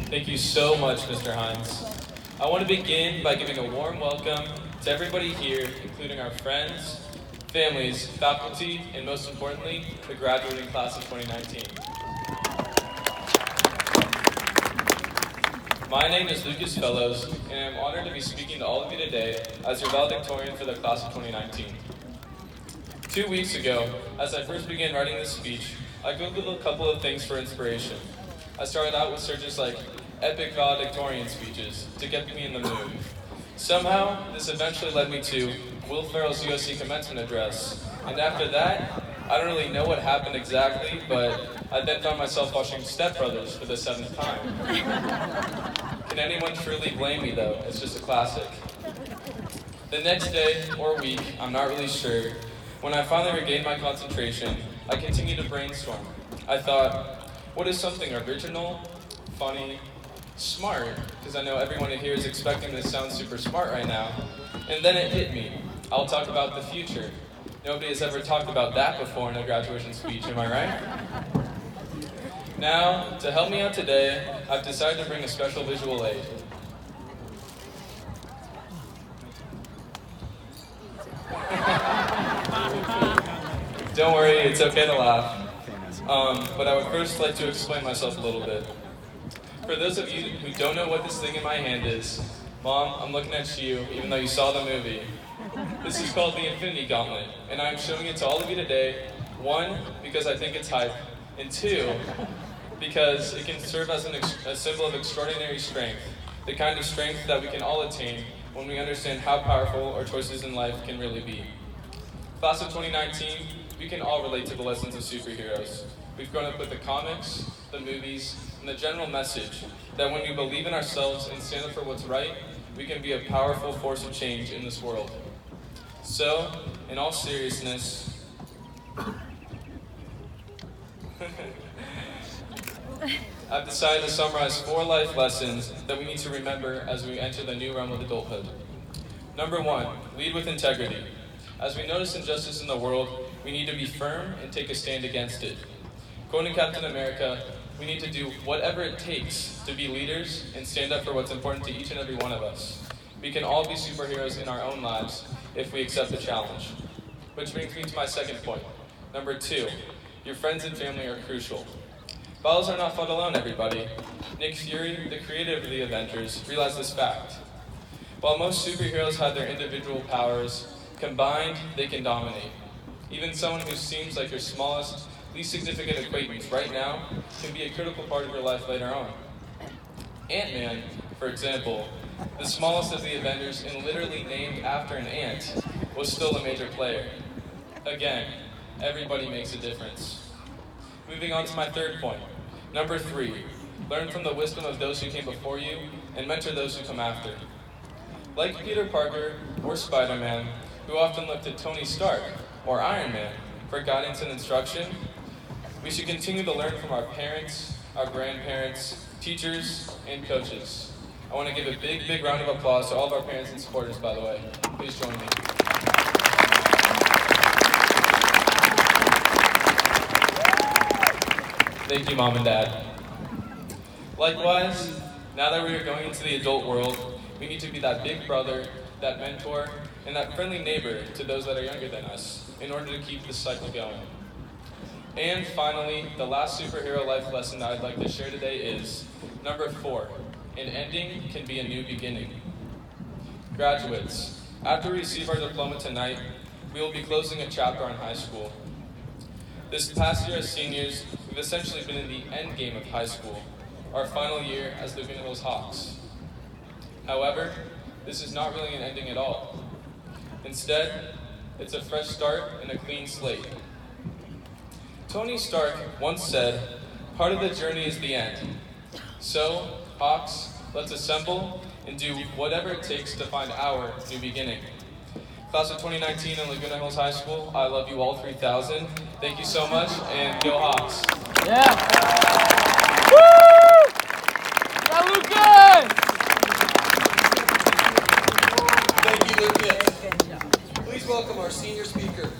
Thank you so much, Mr. Hines. I want to begin by giving a warm welcome to everybody here, including our friends, families, faculty, and most importantly, the graduating class of 2019. My name is Lucas Fellows, and I'm honored to be speaking to all of you today as your valedictorian for the class of 2019. 2 weeks ago, as I first began writing this speech, I Googled a couple of things for inspiration. I started out with searches like epic valedictorian speeches to get me in the mood. Somehow, this eventually led me to Will Ferrell's USC commencement address. And after that, I don't really know what happened exactly, but I then found myself watching Step Brothers for the 7th time. Can anyone truly blame me though? It's just a classic. The next day or week, I'm not really sure, when I finally regained my concentration, I continued to brainstorm. I thought, what is something original, funny, smart, because I know everyone in here is expecting this to sound super smart right now, and then it hit me. I'll talk about the future. Nobody has ever talked about that before in a graduation speech, am I right? Now, to help me out today, I've decided to bring a special visual aid. Don't worry, it's okay to laugh. But I would first like to explain myself a little bit. For those of you who don't know what this thing in my hand is, Mom, I'm looking at you, even though you saw the movie. This is called the Infinity Gauntlet, and I'm showing it to all of you today, 1, because I think it's hype, and 2, because it can serve as a symbol of extraordinary strength, the kind of strength that we can all attain when we understand how powerful our choices in life can really be. Class of 2019, we can all relate to the lessons of superheroes. We've grown up with the comics, the movies, and the general message that when we believe in ourselves and stand up for what's right, we can be a powerful force of change in this world. So, in all seriousness, I've decided to summarize 4 life lessons that we need to remember as we enter the new realm of adulthood. Number 1, lead with integrity. As we notice injustice in the world, we need to be firm and take a stand against it. Quoting Captain America, we need to do whatever it takes to be leaders and stand up for what's important to each and every one of us. We can all be superheroes in our own lives if we accept the challenge. Which brings me to my second point. Number 2, your friends and family are crucial. Battles are not fought alone, everybody. Nick Fury, the creator of the Avengers, realized this fact. While most superheroes have their individual powers, combined, they can dominate. Even someone who seems like your smallest, least significant acquaintance right now can be a critical part of your life later on. Ant-Man, for example, the smallest of the Avengers and literally named after an ant, was still a major player. Again, everybody makes a difference. Moving on to my third point. Number 3, learn from the wisdom of those who came before you and mentor those who come after. Like Peter Parker or Spider-Man, who often look to Tony Stark or Iron Man for guidance and instruction, we should continue to learn from our parents, our grandparents, teachers, and coaches. I want to give a big, big round of applause to all of our parents and supporters, by the way. Please join me. Thank you, Mom and Dad. Likewise, now that we are going into the adult world, we need to be that big brother, that mentor, and that friendly neighbor to those that are younger than us in order to keep this cycle going. And finally, the last superhero life lesson that I'd like to share today is number 4, an ending can be a new beginning. Graduates, after we receive our diploma tonight, we will be closing a chapter on high school. This past year as seniors, we've essentially been in the end game of high school, our final year as Laguna Hills Hawks. However, this is not really an ending at all. Instead, it's a fresh start and a clean slate. Tony Stark once said, "Part of the journey is the end." So, Hawks, let's assemble and do whatever it takes to find our new beginning. Class of 2019 in Laguna Hills High School, I love you all 3,000. Thank you so much, and go Hawks. Yeah. Woo! Go Lucas! Thank you, Lucas. Please welcome our senior speaker.